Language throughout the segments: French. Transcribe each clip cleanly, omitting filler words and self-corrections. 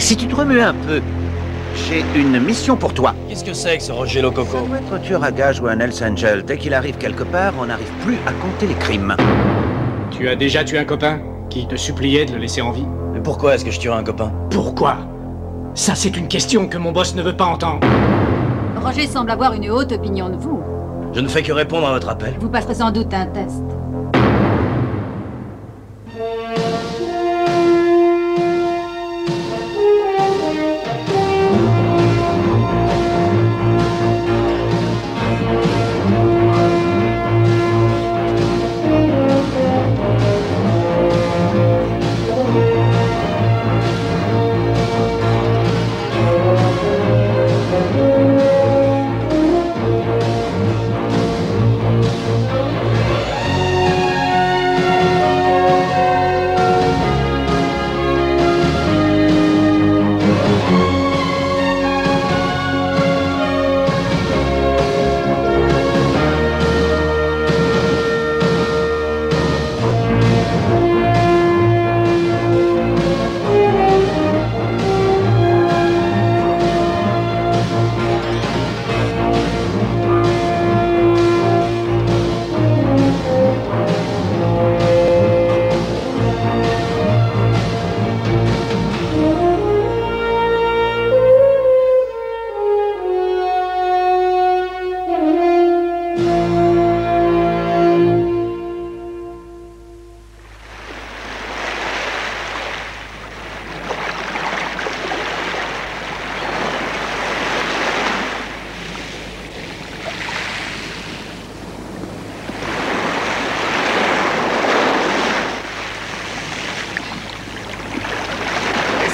Et si tu te remues un peu, j'ai une mission pour toi. Qu'est-ce que c'est que ce Roger Lococo? Ça doit être un tueur à gages ou un Hells Angel. Dès qu'il arrive quelque part, on n'arrive plus à compter les crimes. Tu as déjà tué un copain qui te suppliait de le laisser en vie? Mais pourquoi est-ce que je tuerais un copain? Pourquoi? Ça, c'est une question que mon boss ne veut pas entendre. Roger semble avoir une haute opinion de vous. Je ne fais que répondre à votre appel. Vous passerez sans doute un test.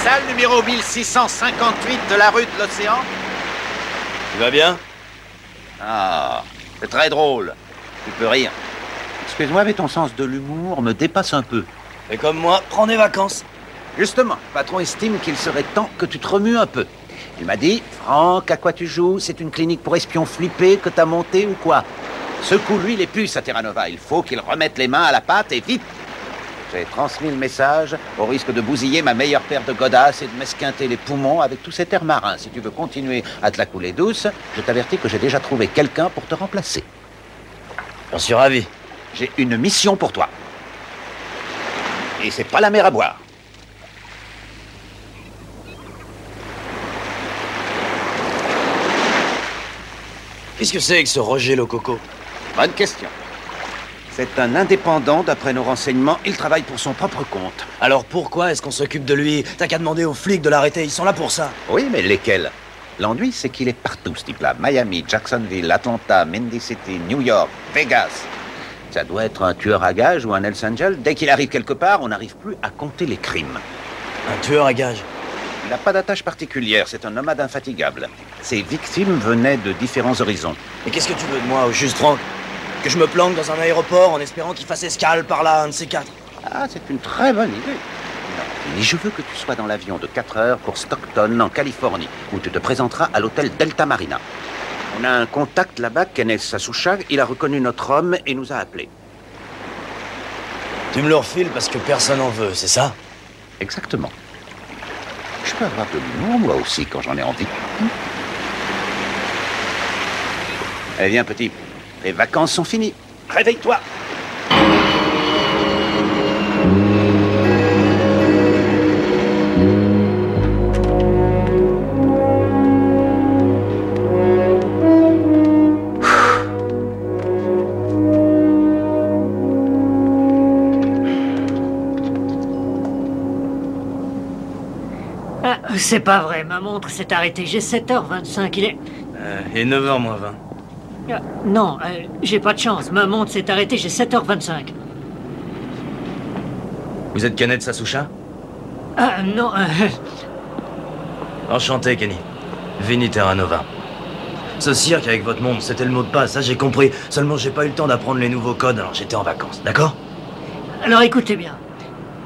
Salle numéro 1658 de la rue de l'Océan. Tu vas bien? Ah, c'est très drôle. Tu peux rire. Excuse-moi, mais ton sens de l'humour me dépasse un peu. Et comme moi, prends des vacances. Justement, le patron estime qu'il serait temps que tu te remues un peu. Il m'a dit, Franck, à quoi tu joues? C'est une clinique pour espions flippés que t'as montée ou quoi? Secoue-lui les puces à Terra Nova. Il faut qu'il remette les mains à la pâte et vite. J'ai transmis le message, au risque de bousiller ma meilleure paire de godasses et de m'esquinter les poumons avec tous ces terres marins. Si tu veux continuer à te la couler douce, je t'avertis que j'ai déjà trouvé quelqu'un pour te remplacer. J'en suis ravi. J'ai une mission pour toi. Et c'est pas la mer à boire. Qu'est-ce que c'est que ce Roger Lococo? Bonne question. C'est un indépendant, d'après nos renseignements. Il travaille pour son propre compte. Alors pourquoi est-ce qu'on s'occupe de lui? T'as qu'à demander aux flics de l'arrêter, ils sont là pour ça. Oui, mais lesquels? L'ennui, c'est qu'il est partout, ce type-là. Miami, Jacksonville, Atlanta, Mindy City, New York, Vegas. Ça doit être un tueur à gages ou un Hells Angel. Dès qu'il arrive quelque part, on n'arrive plus à compter les crimes. Un tueur à gages? Il n'a pas d'attache particulière, c'est un nomade infatigable. Ses victimes venaient de différents horizons. Et qu'est-ce que tu veux de moi, au juste Franck? Que je me planque dans un aéroport en espérant qu'il fasse escale par là, un de ces quatre? Ah, c'est une très bonne idée. Non, mais je veux que tu sois dans l'avion de 4 heures pour Stockton, en Californie, où tu te présenteras à l'hôtel Delta Marina. On a un contact là-bas, Kenneth Sasoucha. Il a reconnu notre homme et nous a appelés. Tu me le refiles parce que personne en veut, c'est ça? Exactement. Je peux avoir de l'humour, moi aussi, quand j'en ai envie. Allez, viens, petit. Les vacances sont finies. Réveille-toi. Ah, c'est pas vrai, ma montre s'est arrêtée. J'ai 7h25, il est... Et 9h moins 20. Ah, non, j'ai pas de chance. Ma montre s'est arrêtée, j'ai 7h25. Vous êtes Kenneth Sasoucha? Ah, non, Enchanté, Kenny. Vinny Terranova. Ce cirque avec votre montre, c'était le mot de passe, ça j'ai compris. Seulement j'ai pas eu le temps d'apprendre les nouveaux codes, alors j'étais en vacances, d'accord? Alors écoutez bien.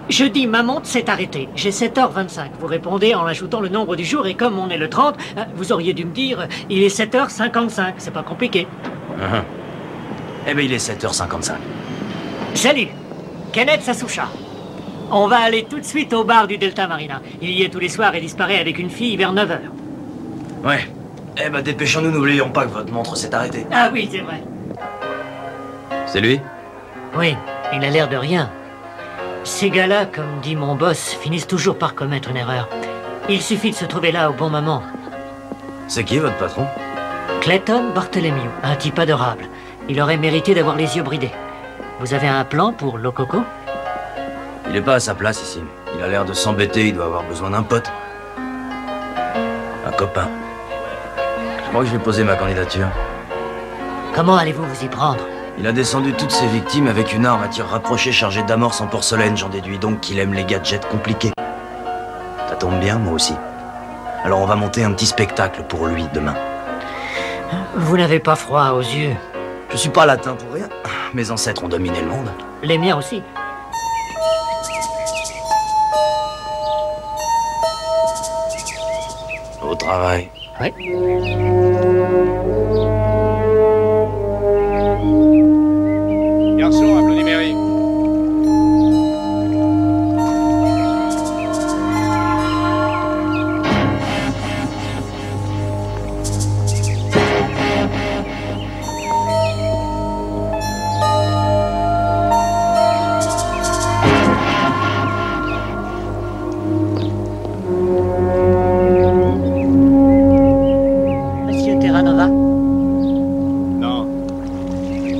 Je dis ma montre s'est arrêtée. J'ai 7h25. Vous répondez en ajoutant le nombre du jour et comme on est le 30, vous auriez dû me dire il est 7h55. C'est pas compliqué. Eh ben il est 7h55. Salut, Kenneth Sasoucha. On va aller tout de suite au bar du Delta Marina. Il y est tous les soirs et disparaît avec une fille vers 9 h. Ouais. Eh ben, dépêchons-nous, n'oublions pas que votre montre s'est arrêtée. Ah oui, c'est vrai. C'est lui? Oui, il a l'air de rien. Ces gars-là, comme dit mon boss, finissent toujours par commettre une erreur. Il suffit de se trouver là au bon moment. C'est qui, votre patron? Clayton Bartholomew, un type adorable. Il aurait mérité d'avoir les yeux bridés. Vous avez un plan pour Lococo? Il est pas à sa place ici. Il a l'air de s'embêter, il doit avoir besoin d'un pote. Un copain. Je crois que je vais poser ma candidature. Comment allez-vous vous y prendre? Il a descendu toutes ses victimes avec une arme à tir rapproché chargée d'amorces en porcelaine. J'en déduis donc qu'il aime les gadgets compliqués. Ça tombe bien, moi aussi. Alors on va monter un petit spectacle pour lui demain. Vous n'avez pas froid aux yeux? Je suis pas latin pour rien. Mes ancêtres ont dominé le monde. Les miens aussi. Au travail. Oui. Garçon, applaudis Mary. Monsieur Terranova? Non.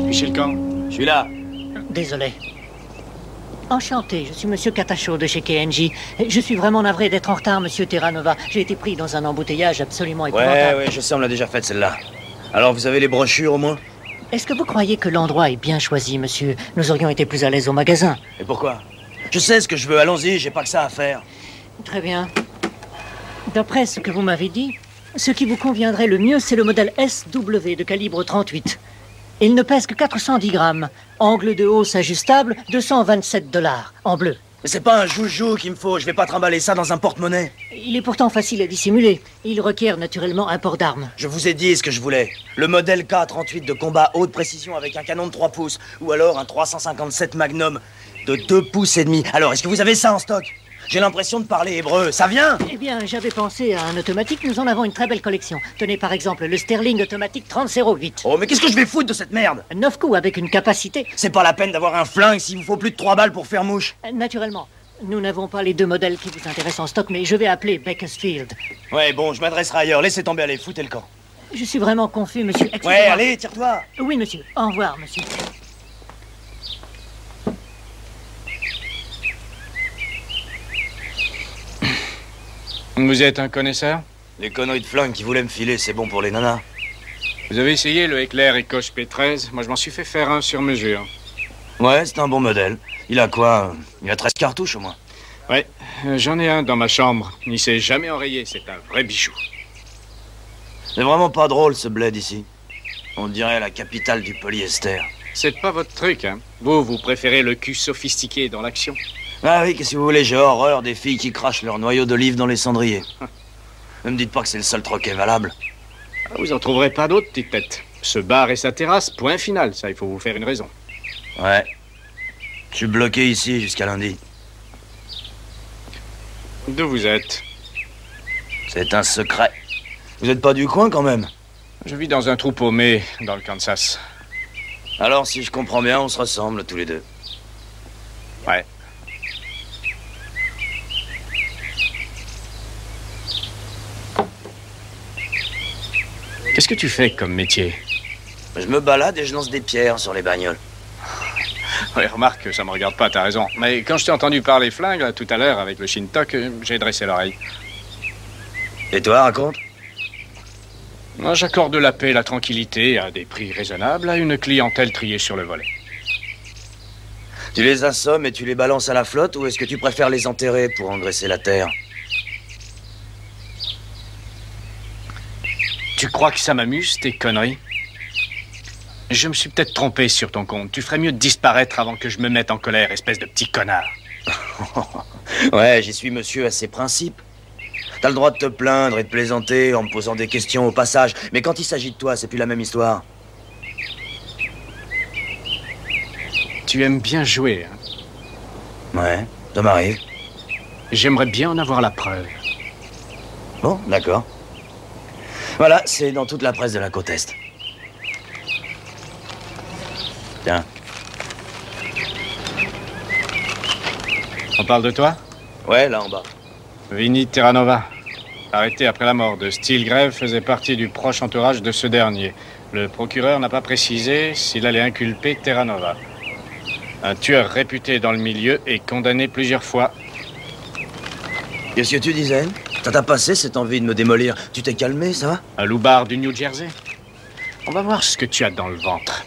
Michel Camp. Je suis là. Désolé. Enchanté, je suis Monsieur Katacho de chez KNJ. Je suis vraiment navré d'être en retard, Monsieur Terranova. J'ai été pris dans un embouteillage absolument épouvantable. Ouais, je sais, on l'a déjà faite celle-là. Alors vous avez les brochures au moins? Est-ce que vous croyez que l'endroit est bien choisi, monsieur? Nous aurions été plus à l'aise au magasin. Et pourquoi? Je sais ce que je veux, allons-y, j'ai pas que ça à faire. Très bien. D'après ce que vous m'avez dit, ce qui vous conviendrait le mieux, c'est le modèle SW de calibre 38. Il ne pèse que 410 grammes. Angle de hausse ajustable, 227 $, en bleu. Mais c'est pas un joujou qu'il me faut, je vais pas trimballer ça dans un porte-monnaie. Il est pourtant facile à dissimuler. Il requiert naturellement un port d'armes. Je vous ai dit ce que je voulais. Le modèle K38 de combat haute précision avec un canon de 3 pouces. Ou alors un 357 Magnum de 2 pouces et demi. Alors, est-ce que vous avez ça en stock? J'ai l'impression de parler hébreu. Ça vient? Eh bien, j'avais pensé à un automatique. Nous en avons une très belle collection. Tenez par exemple le Sterling automatique 3008. Oh, mais qu'est-ce que je vais foutre de cette merde? 9 coups avec une capacité. C'est pas la peine d'avoir un flingue s'il vous faut plus de 3 balles pour faire mouche. Naturellement. Nous n'avons pas les deux modèles qui vous intéressent en stock, mais je vais appeler Bakersfield. Ouais, bon, je m'adresserai ailleurs. Laissez tomber, allez, foutez le camp. Je suis vraiment confus, monsieur. Ouais, Excusez-moi. allez, tire-toi. Oui, monsieur. Au revoir, monsieur. Vous êtes un connaisseur? Les conneries de flingues qui voulaient me filer, c'est bon pour les nanas. Vous avez essayé le Éclair Ecoche P13? Moi, je m'en suis fait faire un sur mesure. Ouais, c'est un bon modèle. Il a quoi? Il a 13 cartouches au moins. Ouais, j'en ai un dans ma chambre. Il s'est jamais enrayé, c'est un vrai bijou. C'est vraiment pas drôle ce bled ici. On dirait la capitale du polyester. C'est pas votre truc, hein? Vous préférez le cul sophistiqué dans l'action. Ah oui, qu'est-ce que vous voulez, j'ai horreur des filles qui crachent leur noyau d'olive dans les cendriers. Ne me dites pas que c'est le seul troquet valable. Vous en trouverez pas d'autres, petite tête. Ce bar et sa terrasse, point final, ça, il faut vous faire une raison. Ouais. Je suis bloqué ici jusqu'à lundi. D'où vous êtes? C'est un secret. Vous êtes pas du coin quand même? Je vis dans un trou paumé, dans le Kansas. Alors, si je comprends bien, on se ressemble tous les deux. Ouais. Qu'est-ce que tu fais comme métier? Je me balade et je lance des pierres sur les bagnoles. Ouais, remarque que ça me regarde pas, t'as raison. Mais quand je t'ai entendu parler flingue, là, tout à l'heure, avec le Shintok, j'ai dressé l'oreille. Et toi, raconte? Moi, j'accorde la paix et la tranquillité à des prix raisonnables à une clientèle triée sur le volet. Tu les assommes et tu les balances à la flotte ou est-ce que tu préfères les enterrer pour engraisser la terre? Tu crois que ça m'amuse, tes conneries? Je me suis peut-être trompé sur ton compte. Tu ferais mieux de disparaître avant que je me mette en colère, espèce de petit connard. Ouais, j'y suis monsieur à ses principes. T'as le droit de te plaindre et de plaisanter en me posant des questions au passage. Mais quand il s'agit de toi, c'est plus la même histoire. Tu aimes bien jouer, hein? Ouais. Ça m'arrive. J'aimerais bien en avoir la preuve. Bon, d'accord. Voilà, c'est dans toute la presse de la côte Est. Tiens. On parle de toi? Ouais, là en bas. Vinny Terranova. Arrêté après la mort de Steelgrave, faisait partie du proche entourage de ce dernier. Le procureur n'a pas précisé s'il allait inculper Terranova. Un tueur réputé dans le milieu et condamné plusieurs fois. Qu'est-ce que tu disais? Ça t'a passé cette envie de me démolir? Tu t'es calmé, ça va? Un loupard du New Jersey. On va voir ce que tu as dans le ventre.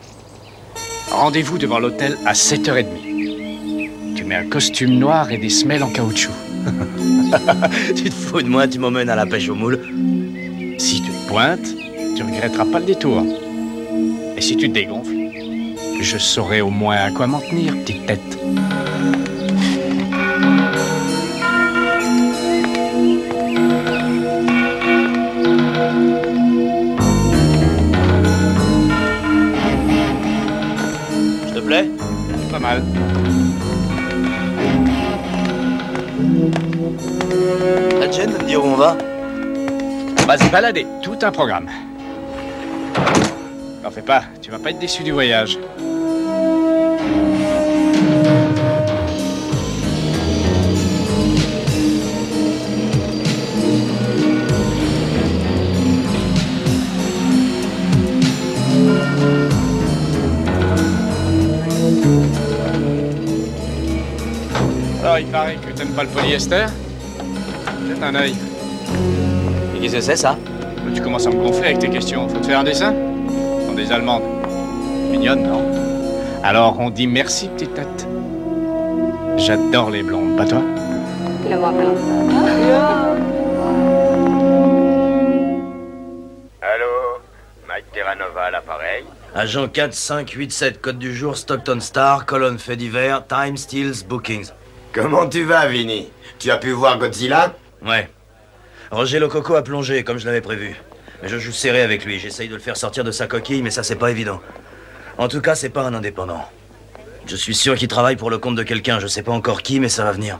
Rendez-vous devant l'hôtel à 7h30. Tu mets un costume noir et des semelles en caoutchouc. Tu te fous de moi, tu m'emmènes à la pêche au moule. Si tu te pointes, tu regretteras pas le détour. Et si tu te dégonfles, je saurai au moins à quoi m'en tenir, petite tête. S'il te plaît? Pas mal. La Jen me dire où on va? On va se balader. Tout un programme. N'en fais pas, tu vas pas être déçu du voyage. Alors, il paraît que t'aimes pas le polyester? Jette un œil. Et qu'est-ce que c'est, ça? Tu commences à me gonfler avec tes questions. Faut te faire un dessin? Ce sont des Allemandes. Mignonnes, non? Alors, on dit merci, petite tête. J'adore les blondes. Pas toi? Allô? Mike Terranova à l'appareil? Agent 4587, code du jour, Stockton Star, colonne fait divers, Time, Steals, Bookings. Comment tu vas, Vinny? Tu as pu voir Godzilla? Ouais. Roger Lococo a plongé, comme je l'avais prévu. Mais je joue serré avec lui. J'essaye de le faire sortir de sa coquille, mais ça, c'est pas évident. En tout cas, c'est pas un indépendant. Je suis sûr qu'il travaille pour le compte de quelqu'un. Je sais pas encore qui, mais ça va venir.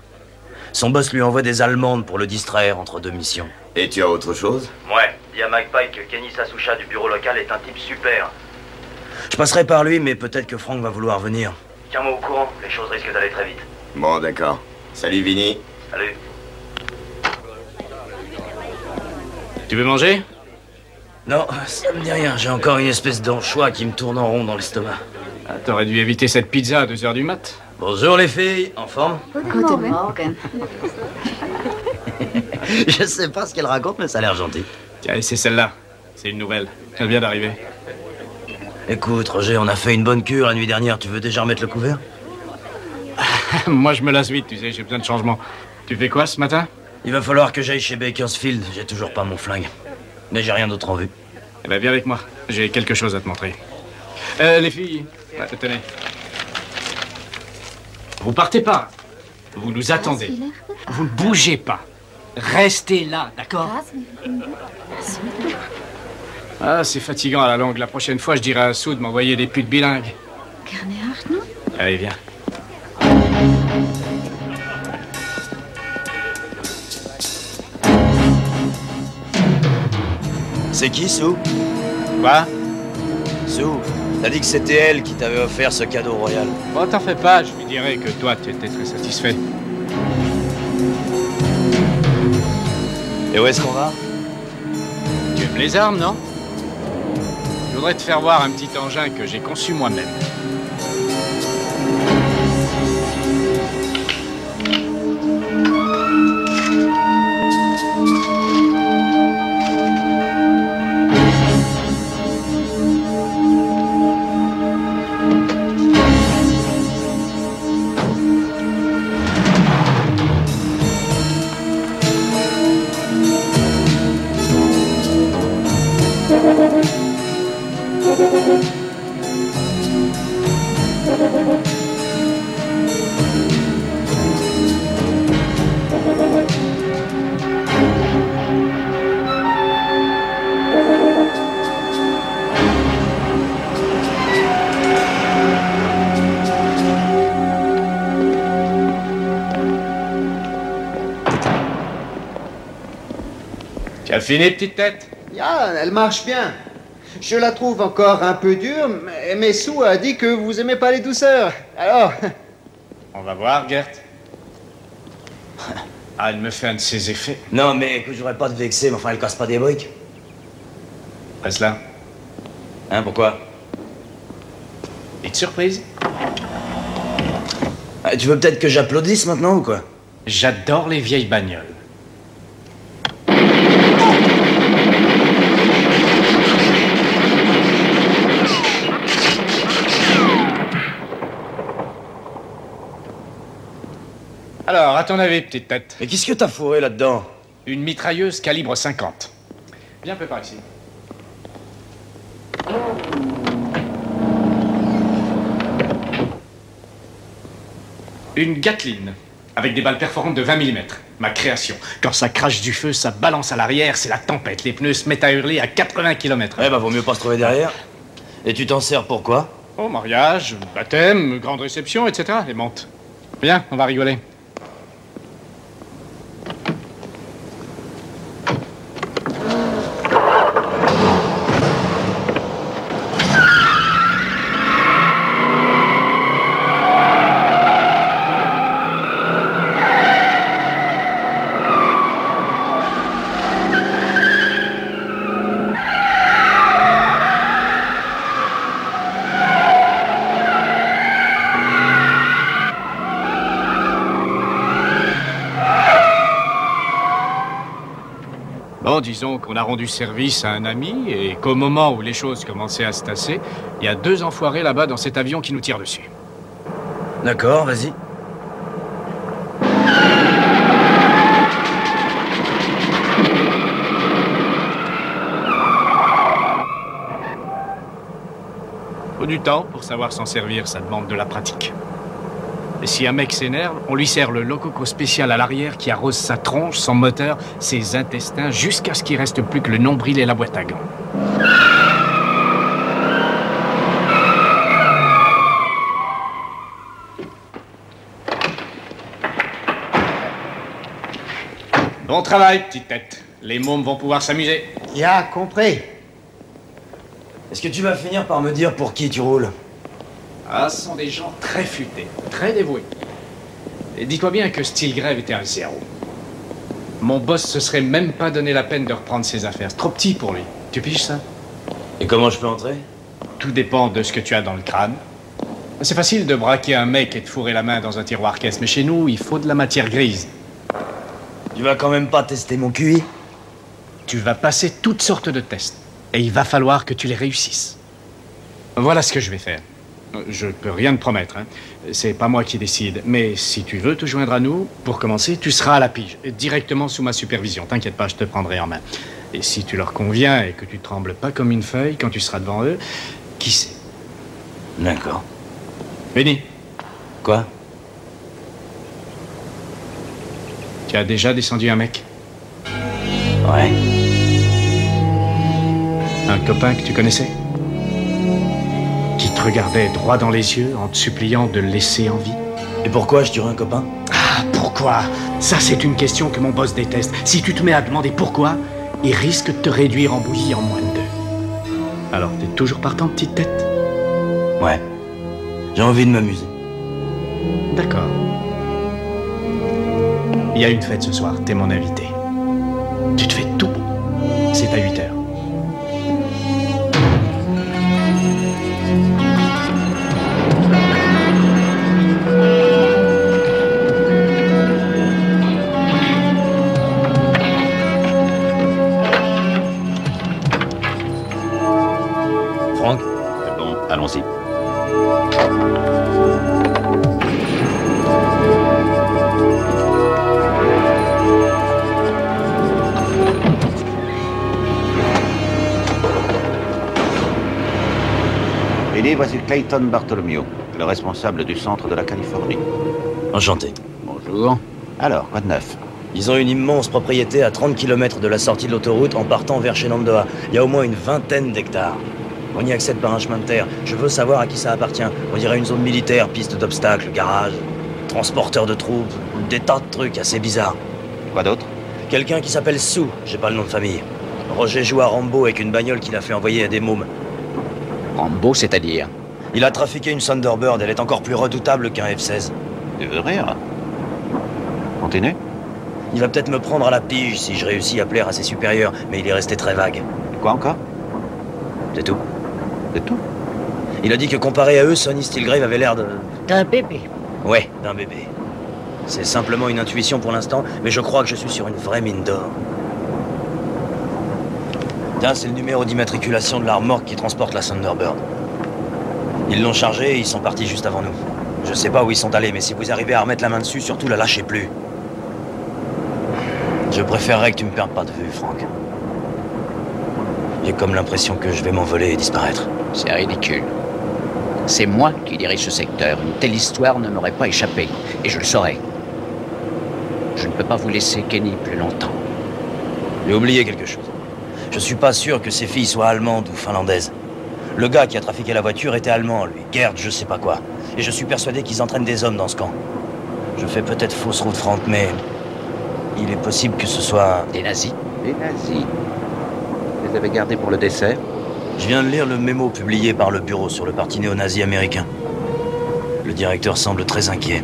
Son boss lui envoie des Allemandes pour le distraire entre deux missions. Et tu as autre chose? Ouais. Il y a Mike Pike que Kenny Sasusha du bureau local est un type super. Je passerai par lui, mais peut-être que Frank va vouloir venir. Tiens-moi au courant. Les choses risquent d'aller très vite. Bon, d'accord. Salut, Vinny. Salut. Tu veux manger? Non, ça me dit rien. J'ai encore une espèce d'anchois qui me tourne en rond dans l'estomac. Ah, t'aurais dû éviter cette pizza à 2h du mat. Bonjour les filles, en forme? Guten Morgen. Je sais pas ce qu'elle raconte, mais ça a l'air gentil. Tiens, c'est celle-là. C'est une nouvelle. Elle vient d'arriver. Écoute, Roger, on a fait une bonne cure la nuit dernière. Tu veux déjà remettre le couvert? Moi, je me lasse vite, tu sais, j'ai besoin de changement. Tu fais quoi ce matin? Il va falloir que j'aille chez Bakersfield. J'ai toujours pas mon flingue. Mais j'ai rien d'autre en vue. Eh ben, viens avec moi. J'ai quelque chose à te montrer. Les filles, tenez. Vous partez pas. Vous nous attendez. Vous ne bougez pas. Restez là, d'accord? Ah, c'est fatigant à la longue. La prochaine fois, je dirai à Sue de m'envoyer des putes bilingues. Allez, viens. C'est qui, Sue? Quoi? Sue, t'as dit que c'était elle qui t'avait offert ce cadeau royal. Bon, t'en fais pas, je lui dirai que toi, tu étais très satisfait. Et où est-ce qu'on va? Tu aimes les armes, non? Je voudrais te faire voir un petit engin que j'ai conçu moi-même. Tu as fini, petite tête? Ah, elle marche bien. Je la trouve encore un peu dure, mais Sue a dit que vous aimez pas les douceurs. Alors... On va voir, Gert. Ah, elle me fait un de ses effets. Non, mais écoute, j'aurais pas de vexer, mais enfin, elle casse pas des briques. Reste là. Hein, pourquoi? Petite surprise. Ah, tu veux peut-être que j'applaudisse maintenant ou quoi? J'adore les vieilles bagnoles. Alors, à ton avis, petite tête? Mais qu'est-ce que t'as fourré là-dedans? Une mitrailleuse calibre 50. Viens un peu par ici. Une Gatling, avec des balles perforantes de 20 mm. Ma création. Quand ça crache du feu, ça balance à l'arrière, c'est la tempête. Les pneus se mettent à hurler à 80 km/h. Eh bah, vaut mieux pas se trouver derrière. Et tu t'en sers pour quoi? Oh, mariage, baptême, grande réception, etc. Et monte. Viens, on va rigoler. Bon, disons qu'on a rendu service à un ami et qu'au moment où les choses commençaient à se tasser, il y a 2 enfoirés là-bas dans cet avion qui nous tirent dessus. D'accord, vas-y. Faut du temps pour savoir s'en servir, ça demande de la pratique. Et si un mec s'énerve, on lui sert le lococo spécial à l'arrière qui arrose sa tronche, son moteur, ses intestins, jusqu'à ce qu'il reste plus que le nombril et la boîte à gants. Bon travail, petite tête. Les mômes vont pouvoir s'amuser. Ya, compris. Est-ce que tu vas finir par me dire pour qui tu roules? Ah, ce sont des gens très futés, très dévoués. Et dis-toi bien que Steelgrave était un 0. Mon boss se serait même pas donné la peine de reprendre ses affaires. C'est trop petit pour lui. Tu piges ça? Et comment je peux entrer? Tout dépend de ce que tu as dans le crâne. C'est facile de braquer un mec et de fourrer la main dans un tiroir caisse, mais chez nous, il faut de la matière grise. Tu vas quand même pas tester mon QI? Tu vas passer toutes sortes de tests. Et il va falloir que tu les réussisses. Voilà ce que je vais faire. Je peux rien te promettre, hein. C'est pas moi qui décide. Mais si tu veux te joindre à nous, pour commencer, tu seras à la pige, directement sous ma supervision. T'inquiète pas, je te prendrai en main. Et si tu leur conviens et que tu trembles pas comme une feuille quand tu seras devant eux, qui sait? D'accord. Benny, Quoi? tu as déjà descendu un mec? Ouais. Un copain que tu connaissais? Qui te regardait droit dans les yeux en te suppliant de le laisser en vie? Et pourquoi je tuerais un copain? Ah, pourquoi? Ça, c'est une question que mon boss déteste. Si tu te mets à demander pourquoi, il risque de te réduire en bouillie en moins de 2. Alors, t'es toujours partant, petite tête? Ouais. J'ai envie de m'amuser. D'accord. Il y a une fête ce soir, t'es mon invité. Tu te fais tout beau. C'est à 8h. Franck? C'est bon, allons-y. Billy, voici Clayton Bartholomew, le responsable du centre de la Californie. Enchanté. Bonjour. Alors, quoi de neuf? Ils ont une immense propriété à 30 km de la sortie de l'autoroute en partant vers Shenandoah. Il y a au moins une vingtaine d'hectares. On y accède par un chemin de terre. Je veux savoir à qui ça appartient. On dirait une zone militaire, piste d'obstacles, garage, transporteur de troupes, des tas de trucs assez bizarres. Quoi d'autre? Quelqu'un qui s'appelle Sue, j'ai pas le nom de famille. Roger joue à Rambo avec une bagnole qu'il a fait envoyer à des mômes. Rambo, c'est-à-dire? Il a trafiqué une Thunderbird, elle est encore plus redoutable qu'un F-16. Tu veux rire? Continue. Il va peut-être me prendre à la pige si je réussis à plaire à ses supérieurs, mais il est resté très vague. Quoi encore? C'est tout. C'est tout? Il a dit que comparé à eux, Sonny Steelgrave avait l'air de... D'un bébé. Ouais, d'un bébé. C'est simplement une intuition pour l'instant, mais je crois que je suis sur une vraie mine d'or. Tiens, c'est le numéro d'immatriculation de la remorque qui transporte la Thunderbird. Ils l'ont chargé et ils sont partis juste avant nous. Je sais pas où ils sont allés, mais si vous arrivez à remettre la main dessus, surtout la lâchez plus. Je préférerais que tu me perdes pas de vue, Franck. J'ai comme l'impression que je vais m'envoler et disparaître. C'est ridicule. C'est moi qui dirige ce secteur. Une telle histoire ne m'aurait pas échappé. Et je le saurais. Je ne peux pas vous laisser Kenny plus longtemps. J'ai oublié quelque chose. Je suis pas sûr que ces filles soient allemandes ou finlandaises. Le gars qui a trafiqué la voiture était allemand, lui. Gerd, je sais pas quoi. Et je suis persuadé qu'ils entraînent des hommes dans ce camp. Je fais peut-être fausse route, Franck, mais... il est possible que ce soit... Des nazis? Des nazis. Vous les avez gardés pour le dessert? Je viens de lire le mémo publié par le bureau sur le parti néo-nazi américain. Le directeur semble très inquiet.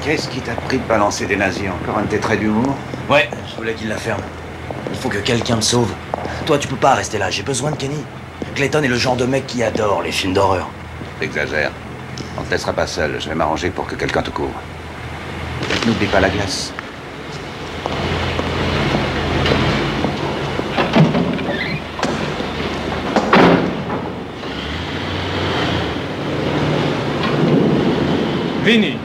Qu'est-ce qui t'a pris de balancer des nazis? Encore un de tes traits d'humour? Ouais, je voulais qu'il la ferme. Il faut que quelqu'un me sauve. Toi, tu peux pas rester là, j'ai besoin de Kenny. Clayton est le genre de mec qui adore les films d'horreur. T'exagères. On te laissera pas seul, je vais m'arranger pour que quelqu'un te couvre. N'oublie pas la glace. Vinny!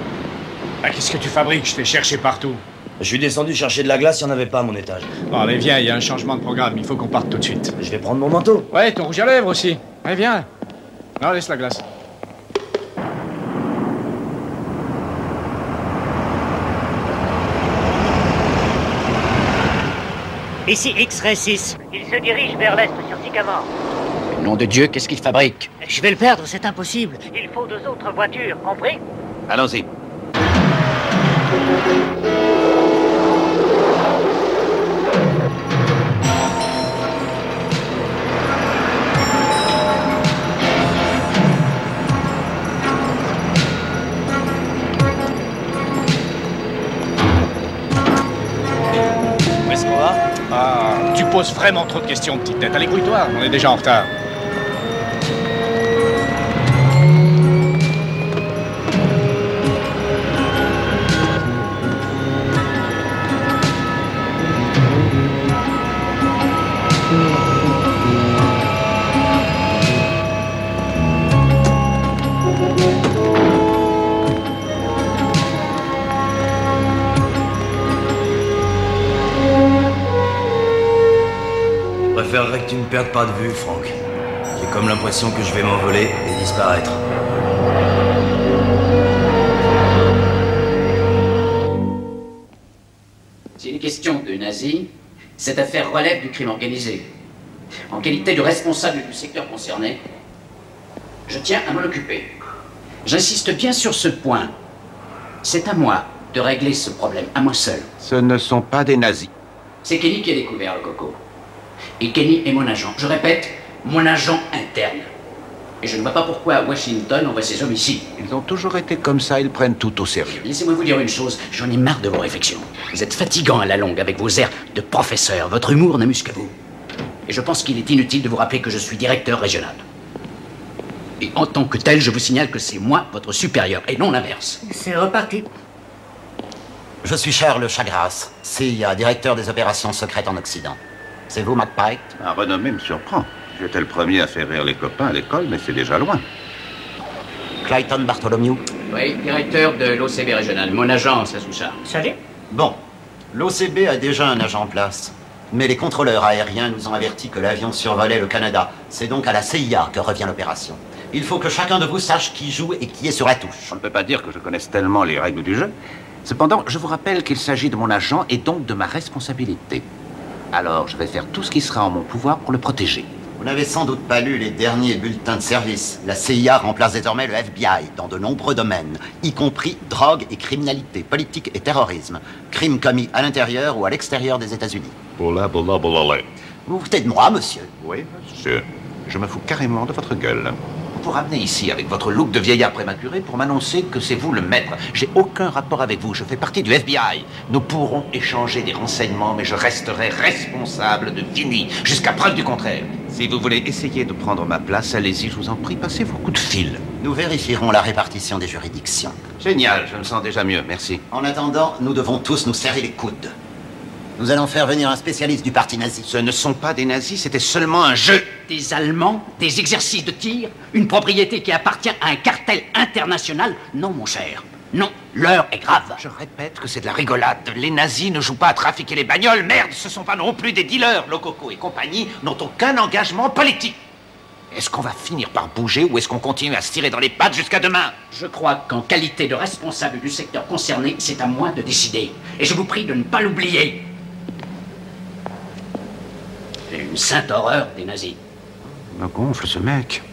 Ah, qu'est-ce que tu fabriques? Je t'ai cherché partout. Je suis descendu chercher de la glace, il n'y en avait pas à mon étage. Bon, allez, viens, il y a un changement de programme. Il faut qu'on parte tout de suite. Je vais prendre mon manteau. Ouais, ton rouge à lèvres aussi. Allez, viens. Non, laisse la glace. Ici X-Ray 6. Il se dirige vers l'est sur Sycamore. Nom de Dieu, qu'est-ce qu'il fabrique? Je vais le perdre, c'est impossible. Il faut 2 autres voitures, compris? Allons-y. Où est-ce qu'on va? Ah, tu poses vraiment trop de questions, petite tête. Allez, grouille-toi, on est déjà en retard. Je préférerais que tu ne perdes pas de vue, Franck. J'ai comme l'impression que je vais m'envoler et disparaître. C'est une question de nazis. Cette affaire relève du crime organisé. En qualité de responsable du secteur concerné, je tiens à m'en occuper. J'insiste bien sur ce point. C'est à moi de régler ce problème, à moi seul. Ce ne sont pas des nazis. C'est Kenny qui a découvert le coco. Et Kenny est mon agent. Je répète, mon agent interne. Et je ne vois pas pourquoi Washington envoie ses hommes ici. Ils ont toujours été comme ça, ils prennent tout au sérieux. Laissez-moi vous dire une chose, j'en ai marre de vos réflexions. Vous êtes fatigant à la longue avec vos airs de professeur. Votre humour n'amuse que vous. Et je pense qu'il est inutile de vous rappeler que je suis directeur régional. Et en tant que tel, je vous signale que c'est moi, votre supérieur, et non l'inverse. C'est reparti. Je suis Charles Chagras, CIA, directeur des opérations secrètes en Occident. C'est vous, McPike? Un renommé me surprend. J'étais le premier à faire rire les copains à l'école, mais c'est déjà loin. Clayton Bartholomew? Oui, directeur de l'OCB régional. Mon agence, à Souchard. Salut. Bon, l'OCB a déjà un agent en place. Mais les contrôleurs aériens nous ont averti que l'avion survolait le Canada. C'est donc à la CIA que revient l'opération. Il faut que chacun de vous sache qui joue et qui est sur la touche. On ne peut pas dire que je connaisse tellement les règles du jeu. Cependant, je vous rappelle qu'il s'agit de mon agent et donc de ma responsabilité. Alors, je vais faire tout ce qui sera en mon pouvoir pour le protéger. Vous n'avez sans doute pas lu les derniers bulletins de service. La CIA remplace désormais le FBI dans de nombreux domaines, y compris drogue et criminalité, politique et terrorisme. Crimes commis à l'intérieur ou à l'extérieur des États-Unis. Vous vous foutez de moi, monsieur? Oui, monsieur. Je me fous carrément de votre gueule. Vous ramenez ici avec votre look de vieillard prématuré pour m'annoncer que c'est vous le maître. J'ai aucun rapport avec vous, je fais partie du FBI. Nous pourrons échanger des renseignements, mais je resterai responsable de Vinny, jusqu'à preuve du contraire. Si vous voulez essayer de prendre ma place, allez-y, je vous en prie, passez vos coups de fil. Nous vérifierons la répartition des juridictions. Génial, je me sens déjà mieux, merci. En attendant, nous devons tous nous serrer les coudes. Nous allons faire venir un spécialiste du parti nazi. Ce ne sont pas des nazis, c'était seulement un jeu. Des Allemands, des exercices de tir, une propriété qui appartient à un cartel international. Non, mon cher. Non, l'heure est grave. Je répète que c'est de la rigolade. Les nazis ne jouent pas à trafiquer les bagnoles. Merde, ce sont pas non plus des dealers. Lococo et compagnie n'ont aucun engagement politique. Est-ce qu'on va finir par bouger ou est-ce qu'on continue à se tirer dans les pattes jusqu'à demain? Je crois qu'en qualité de responsable du secteur concerné, c'est à moi de décider. Et je vous prie de ne pas l'oublier. J'ai une sainte horreur des nazis. Il me gonfle ce mec.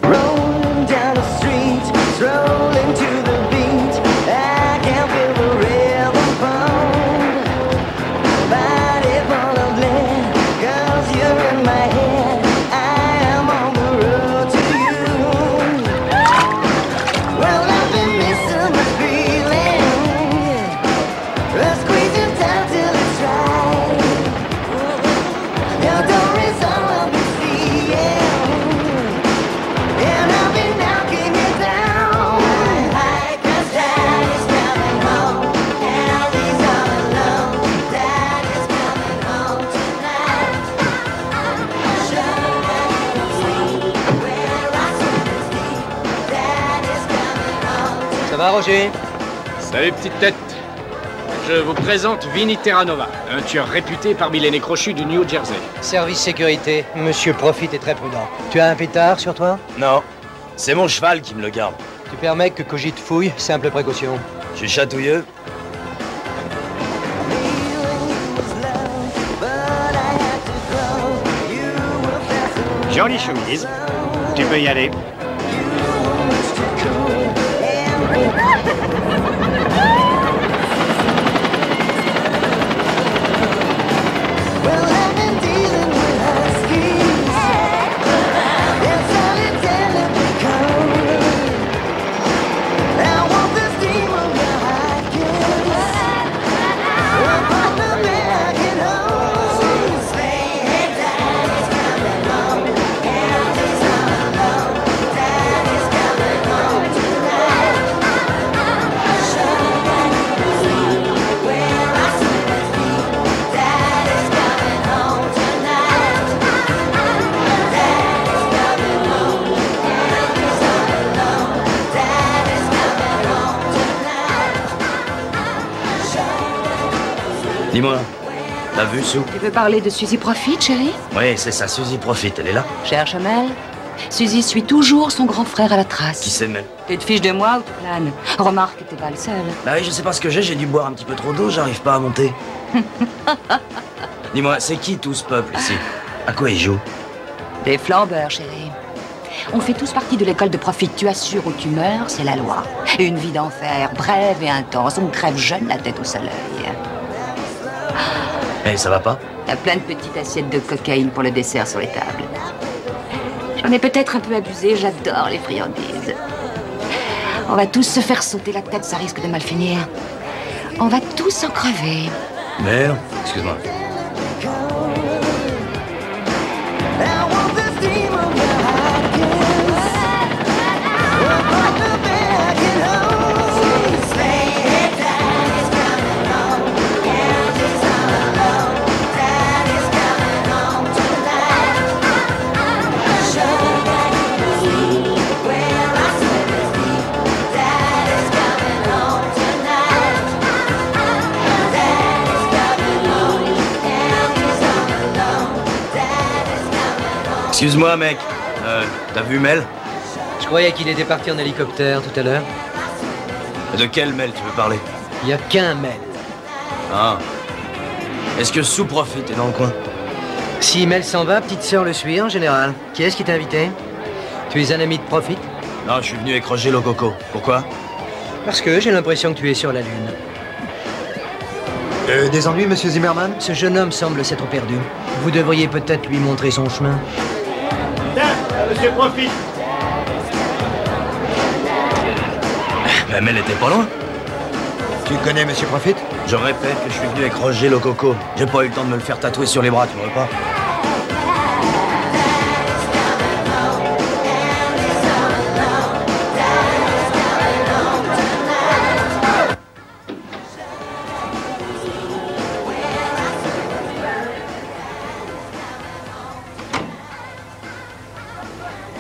Rolling down the street, rolling to the beat. I can feel the rhythm pound. Body full of lead, 'cause you're in my head. I am on the road to you. Well, I've been missing the feeling. Let's squeeze it down till it's right. Your door is all I've been seeing. Ça va, Roger? Salut, petite tête. Je vous présente Vinny Terranova, un tueur réputé parmi les nez crochus du New Jersey. Service sécurité. Monsieur Profit est très prudent. Tu as un pétard sur toi? Non, c'est mon cheval qui me le garde. Tu permets que Cogite fouille? Simple précaution. Je suis chatouilleux. Jolie chemise. Tu peux y aller. Dis-moi, t'as vu Sue? Tu veux parler de Suzy Profit, chérie? Oui, c'est ça, Suzy Profit, elle est là. Cher Chamel, Suzy suit toujours son grand frère à la trace. Qui c'est, mais? Tu te fiches de moi ou tu planes? Remarque que t'es pas le seul. Bah oui, je sais pas ce que j'ai dû boire un petit peu trop d'eau, j'arrive pas à monter. Dis-moi, c'est qui tout ce peuple ici? À quoi ils jouent? Des flambeurs, chérie. On fait tous partie de l'école de Profit. Tu assures où tu meurs, c'est la loi. Une vie d'enfer, brève et intense. On crève jeune la tête au soleil. Eh, ça va pas? T'as plein de petites assiettes de cocaïne pour le dessert sur les tables. J'en ai peut-être un peu abusé, j'adore les friandises. On va tous se faire sauter la tête, ça risque de mal finir. On va tous en crever. Mais non, excuse-moi. Excuse-moi, mec. T'as vu Mel? Je croyais qu'il était parti en hélicoptère tout à l'heure. De quel Mel tu veux parler? Il n'y a qu'un Mel. Ah. Est-ce que Sous-Profit est dans le coin? Si Mel s'en va, petite sœur le suit en général. Qui est-ce qui t'a invité? Tu es un ami de Profit? Non, je suis venu avec Roger Lococo. Pourquoi? Parce que j'ai l'impression que tu es sur la Lune. Des ennuis, monsieur Zimmerman? Ce jeune homme semble s'être perdu. Vous devriez peut-être lui montrer son chemin. Tiens, monsieur Profit. Mais Mel était pas loin. Tu connais monsieur Profit? Je répète que je suis venu avec Roger Lococo. J'ai pas eu le temps de me le faire tatouer sur les bras, tu vois pas?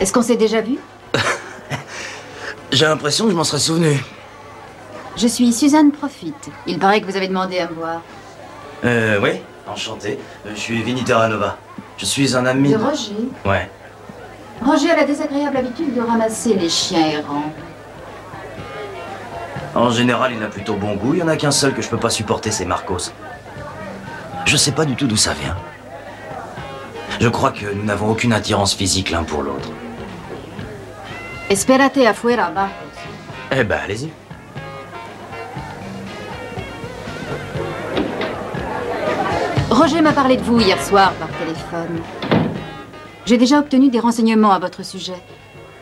Est-ce qu'on s'est déjà vu? J'ai l'impression que je m'en serais souvenu. Je suis Suzanne Profit. Il paraît que vous avez demandé à me voir. Oui, enchanté. Je suis Vinny Terranova. Je suis un ami... De Roger? Ouais. Roger a la désagréable habitude de ramasser les chiens errants. En général, il a plutôt bon goût. Il y en a qu'un seul que je peux pas supporter, c'est Marcos. Je sais pas du tout d'où ça vient. Je crois que nous n'avons aucune attirance physique l'un pour l'autre. Espérate afuera, Marcos. Eh ben, allez-y. Roger m'a parlé de vous hier soir par téléphone. J'ai déjà obtenu des renseignements à votre sujet.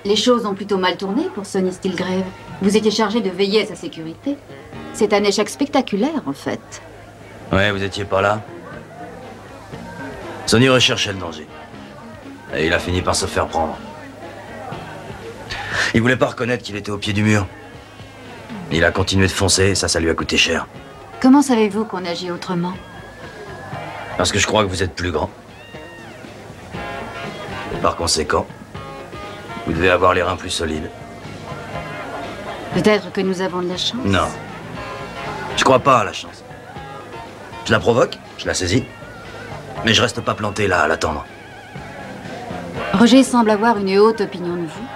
Les choses ont plutôt mal tourné pour Sonny Steelgrave. Vous étiez chargé de veiller à sa sécurité. C'est un échec spectaculaire, en fait. Ouais, vous étiez pas là. Sonny recherchait le danger. Et il a fini par se faire prendre. Il voulait pas reconnaître qu'il était au pied du mur. Il a continué de foncer et ça lui a coûté cher. Comment savez-vous qu'on agit autrement? Parce que je crois que vous êtes plus grand. Et par conséquent, vous devez avoir les reins plus solides. Peut-être que nous avons de la chance. Non. Je crois pas à la chance. Je la provoque, je la saisis. Mais je reste pas planté là à l'attendre. Roger semble avoir une haute opinion de vous.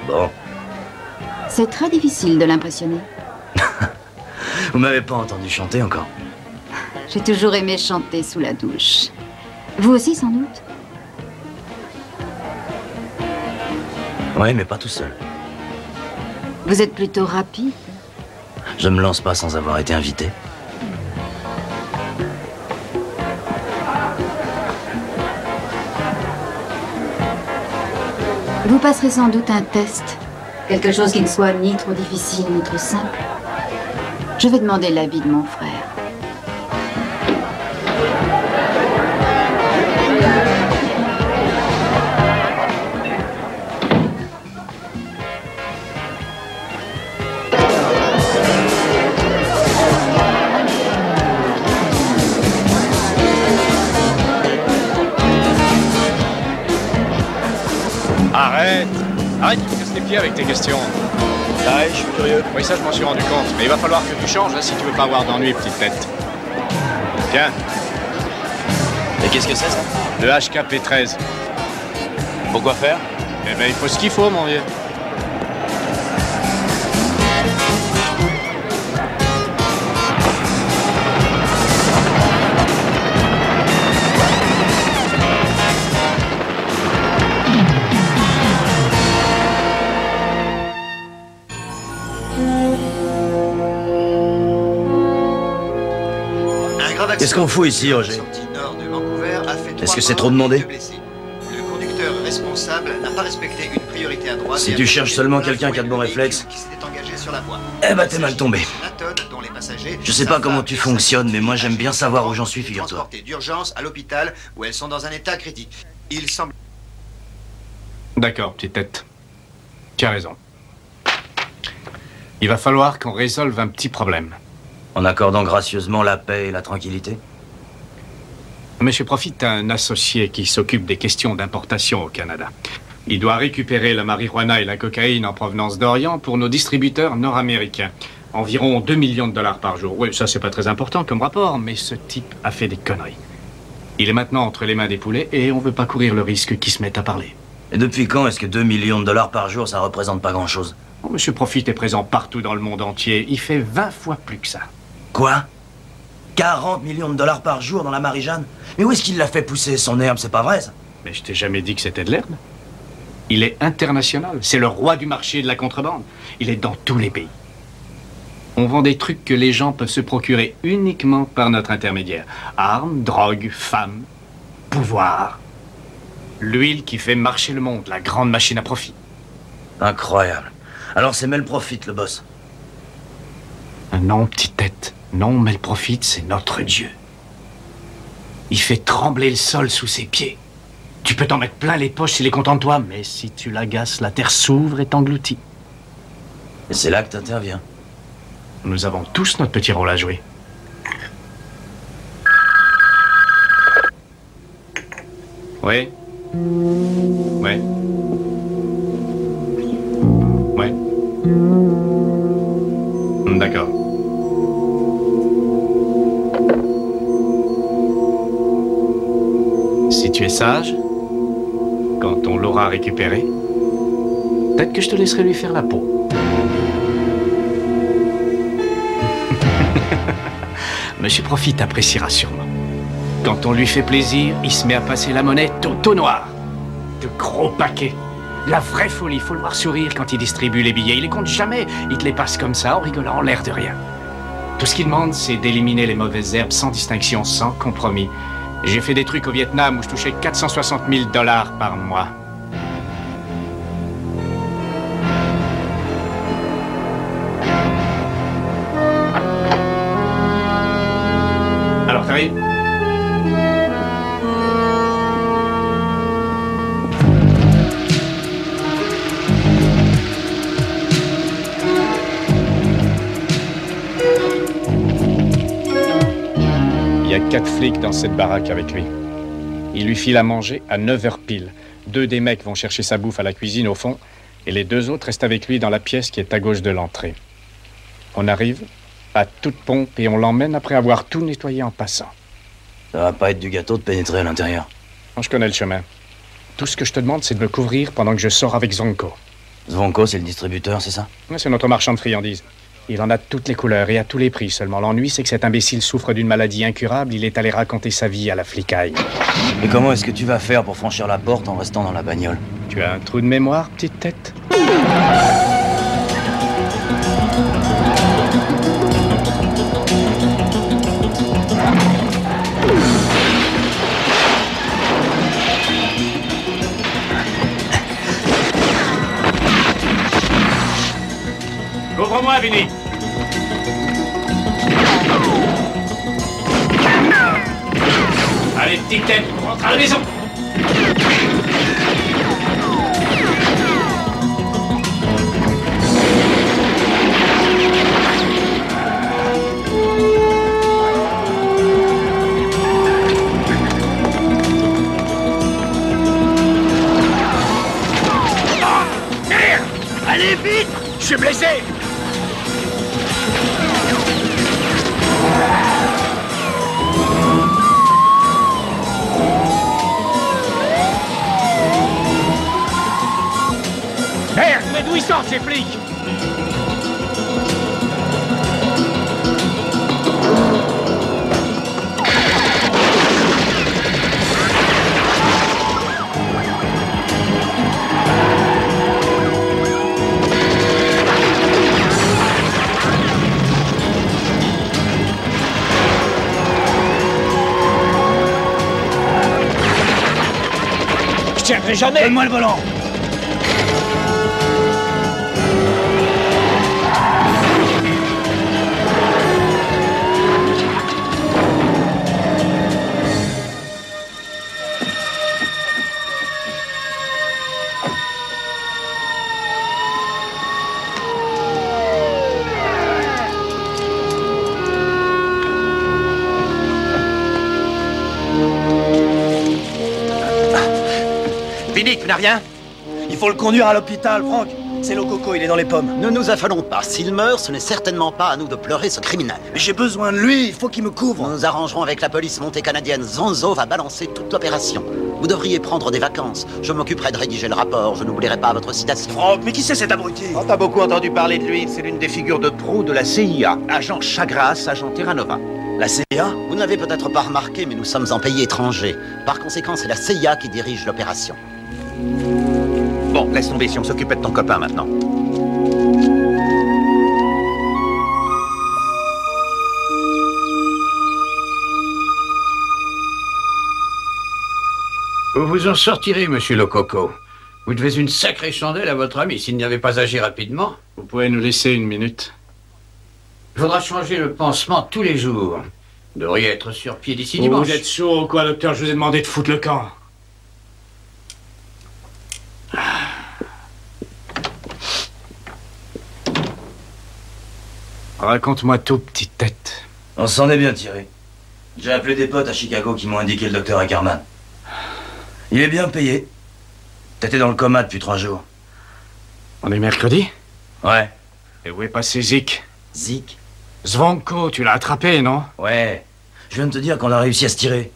Bon. C'est très difficile de l'impressionner. Vous m'avez pas entendu chanter encore? J'ai toujours aimé chanter sous la douche. Vous aussi, sans doute? Oui, mais pas tout seul. Vous êtes plutôt rapide. Je me lance pas sans avoir été invité. Vous passerez sans doute un test. Quelque chose qui ne soit ni trop difficile ni trop simple. Je vais demander l'avis de mon frère. Arrête! Arrête, tu me casses les pieds avec tes questions. Ouais, je suis curieux. Oui, ça, je m'en suis rendu compte. Mais il va falloir que tu changes, là, si tu veux pas avoir d'ennui, petite tête. Tiens. Et qu'est-ce que c'est, ça? Le HKP-13. Pourquoi faire? Eh ben, il faut ce qu'il faut, mon vieux. Qu'est-ce qu'on fout ici, Roger? Est-ce que c'est trop demandé? Le conducteur responsable n'a pas respecté une priorité à droite. Si tu cherches seulement quelqu'un qui a de bons réflexes, eh ben t'es mal tombé. Je sais pas comment tu fonctionnes, mais moi j'aime bien savoir où j'en suis, figure-toi. D'urgence à l'hôpital où elles sont dans un état critique. Il semble... D'accord, petite tête. Tu as raison. Il va falloir qu'on résolve un petit problème. En accordant gracieusement la paix et la tranquillité? Monsieur Profit a un associé qui s'occupe des questions d'importation au Canada. Il doit récupérer la marijuana et la cocaïne en provenance d'Orient pour nos distributeurs nord-américains. Environ 2 millions de dollars par jour. Oui, ça c'est pas très important comme rapport, mais ce type a fait des conneries. Il est maintenant entre les mains des poulets et on veut pas courir le risque qu'ils se mettent à parler. Et depuis quand est-ce que 2 millions de dollars par jour, ça représente pas grand-chose? Oh, Monsieur Profit est présent partout dans le monde entier. Il fait 20 fois plus que ça. Quoi? 40 millions de dollars par jour dans la Marie-Jeanne? Mais où est-ce qu'il l'a fait pousser son herbe? C'est pas vrai, ça? Mais je t'ai jamais dit que c'était de l'herbe. Il est international. C'est le roi du marché de la contrebande. Il est dans tous les pays. On vend des trucs que les gens peuvent se procurer uniquement par notre intermédiaire. Armes, drogue, femmes, pouvoir. L'huile qui fait marcher le monde, la grande machine à profit. Incroyable. Alors c'est Mel Profit, le boss. Non, petite tête. Non, Mel Profit, c'est notre Dieu. Il fait trembler le sol sous ses pieds. Tu peux t'en mettre plein les poches s'il est content de toi, mais si tu l'agaces, la terre s'ouvre et t'engloutit. Et c'est là que t'interviens. Nous avons tous notre petit rôle à jouer. Oui. Ouais. Ouais. D'accord. Si tu es sage, quand on l'aura récupéré, peut-être que je te laisserai lui faire la peau. Monsieur Profit appréciera sûrement. Quand on lui fait plaisir, il se met à passer la monnaie tout au noir. De gros paquets. La vraie folie, faut le voir sourire quand il distribue les billets. Il les compte jamais, il te les passe comme ça en rigolant, l'air de rien. Tout ce qu'il demande, c'est d'éliminer les mauvaises herbes sans distinction, sans compromis. J'ai fait des trucs au Vietnam où je touchais 460 000 $ par mois. Alors, t'arrives? Il y a 4 flics dans cette baraque avec lui. Il lui file à manger à 9h pile. 2 des mecs vont chercher sa bouffe à la cuisine au fond et les 2 autres restent avec lui dans la pièce qui est à gauche de l'entrée. On arrive à toute pompe et on l'emmène après avoir tout nettoyé en passant. Ça va pas être du gâteau de pénétrer à l'intérieur. Non, je connais le chemin. Tout ce que je te demande, c'est de me couvrir pendant que je sors avec Zonko. Zonko, c'est le distributeur, c'est ça? Ouais, c'est notre marchand de friandises. Il en a de toutes les couleurs et à tous les prix. Seulement l'ennui, c'est que cet imbécile souffre d'une maladie incurable. Il est allé raconter sa vie à la flicaille. Et comment est-ce que tu vas faire pour franchir la porte en restant dans la bagnole? Tu as un trou de mémoire, petite tête? Ouvre-moi, Vinny. Allez, petite tête, on rentre à la maison. Merde! Allez, vite! Je suis blessé! Merde, mais d'où ils sortent ces flics? Je tiendrai jamais! Donne-moi le volant! Vinny, tu n'as rien? Il faut le conduire à l'hôpital, Franck. c'est Lococo, il est dans les pommes. Ne nous affolons pas. S'il meurt, ce n'est certainement pas à nous de pleurer ce criminel. Mais j'ai besoin de lui, il faut qu'il me couvre. Nous nous arrangerons avec la police montée canadienne. Zonzo va balancer toute l'opération. Vous devriez prendre des vacances. Je m'occuperai de rédiger le rapport. Je n'oublierai pas votre citation. Franck, mais qui c'est cet abruti? Oh, t'as beaucoup entendu parler de lui. C'est l'une des figures de proue de la CIA. Agent Chagras, agent Terra Nova. La CIA? Vous n'avez peut-être pas remarqué, mais nous sommes en pays étranger. Par conséquent, c'est la CIA qui dirige l'opération. Bon, laisse tomber si on s'occupait de ton copain maintenant. Vous vous en sortirez, monsieur Lococo. Vous devez une sacrée chandelle à votre ami s'il n'y avait pas agi rapidement. Vous pouvez nous laisser une minute? Il faudra changer le pansement tous les jours. Vous devriez être sur pied d'ici dimanche. Vous êtes sourd ou quoi, docteur? Je vous ai demandé de foutre le camp. Raconte-moi tout, petite tête. On s'en est bien tiré. J'ai appelé des potes à Chicago qui m'ont indiqué le docteur Ackerman. Il est bien payé. T'étais dans le coma depuis 3 jours. On est mercredi? Ouais. Et où est passé Zik? Zik? Zvonko, tu l'as attrapé, non? Ouais. Je viens de te dire qu'on a réussi à se tirer.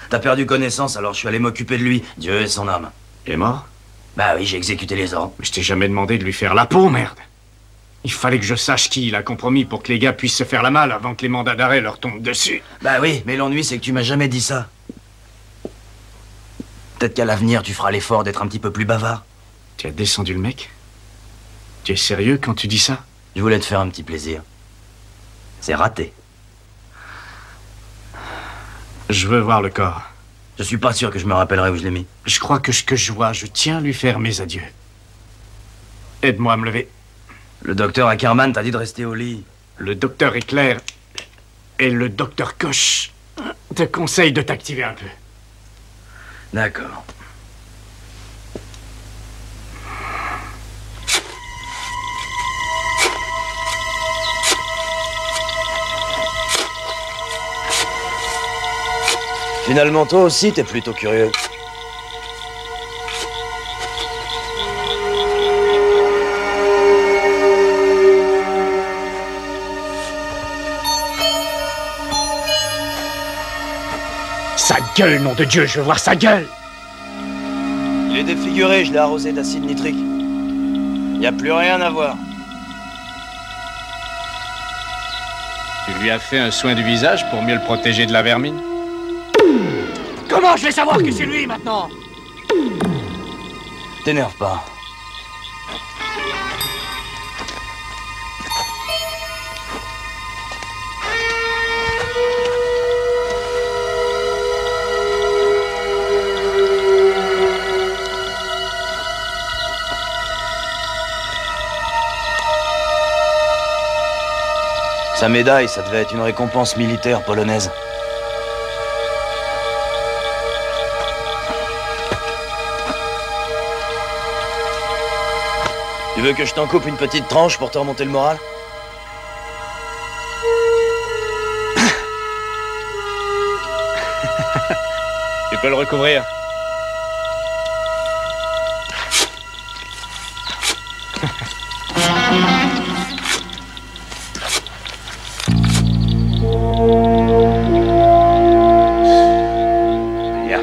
T'as perdu connaissance, alors je suis allé m'occuper de lui. Dieu ait son âme. Il est mort? Bah oui, j'ai exécuté les ordres. Mais je t'ai jamais demandé de lui faire la peau, merde. Il fallait que je sache qui il a compromis pour que les gars puissent se faire la malle avant que les mandats d'arrêt leur tombent dessus. Bah oui, mais l'ennui c'est que tu m'as jamais dit ça. Peut-être qu'à l'avenir tu feras l'effort d'être un petit peu plus bavard. Tu as descendu le mec? Tu es sérieux quand tu dis ça? Je voulais te faire un petit plaisir. C'est raté. Je veux voir le corps. Je suis pas sûr que je me rappellerai où je l'ai mis. Je crois que ce que je vois, je tiens à lui faire mes adieux. Aide-moi à me lever. Le docteur Ackerman t'a dit de rester au lit. Le docteur Éclair et le docteur Koch te conseillent de t'activer un peu. D'accord. Finalement, toi aussi, t'es plutôt curieux. Sa gueule, nom de Dieu, je veux voir sa gueule! Il est défiguré, je l'ai arrosé d'acide nitrique. Y a plus rien à voir. Tu lui as fait un soin du visage pour mieux le protéger de la vermine? Comment je vais savoir que c'est lui maintenant? T'énerve pas. Sa médaille, ça devait être une récompense militaire polonaise. Tu veux que je t'en coupe une petite tranche pour te remonter le moral? Tu peux le recouvrir. Bien.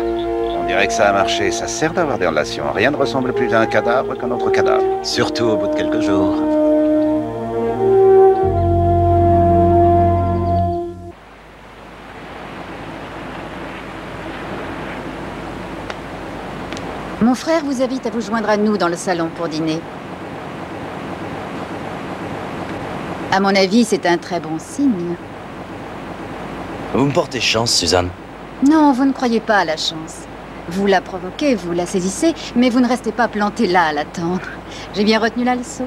On dirait que ça a marché. Ça sert d'avoir des relations. Rien ne ressemble plus à un cadavre qu'un autre cadavre. Surtout au bout de quelques jours. Mon frère vous invite à vous joindre à nous dans le salon pour dîner. À mon avis, c'est un très bon signe. Vous me portez chance, Suzanne. Non, vous ne croyez pas à la chance. Vous la provoquez, vous la saisissez, mais vous ne restez pas planté là à l'attendre. J'ai bien retenu la leçon?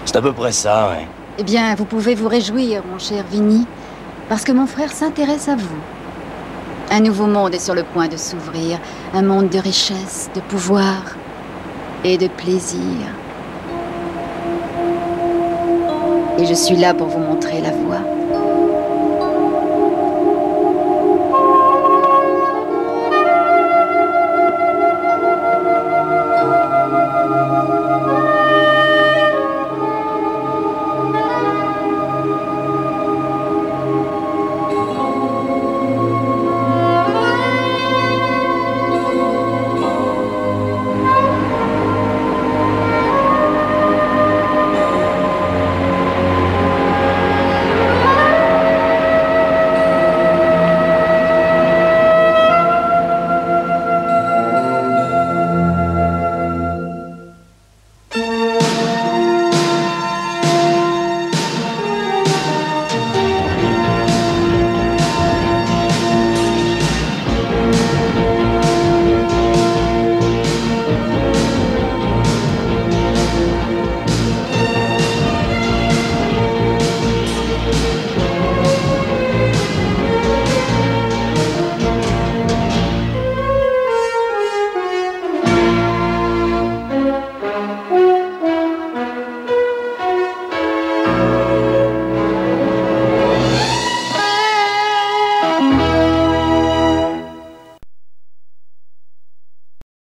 C'est à peu près ça, ouais. Eh bien, vous pouvez vous réjouir, mon cher Vinny, parce que mon frère s'intéresse à vous. Un nouveau monde est sur le point de s'ouvrir, un monde de richesse, de pouvoir et de plaisir. Et je suis là pour vous montrer la voie.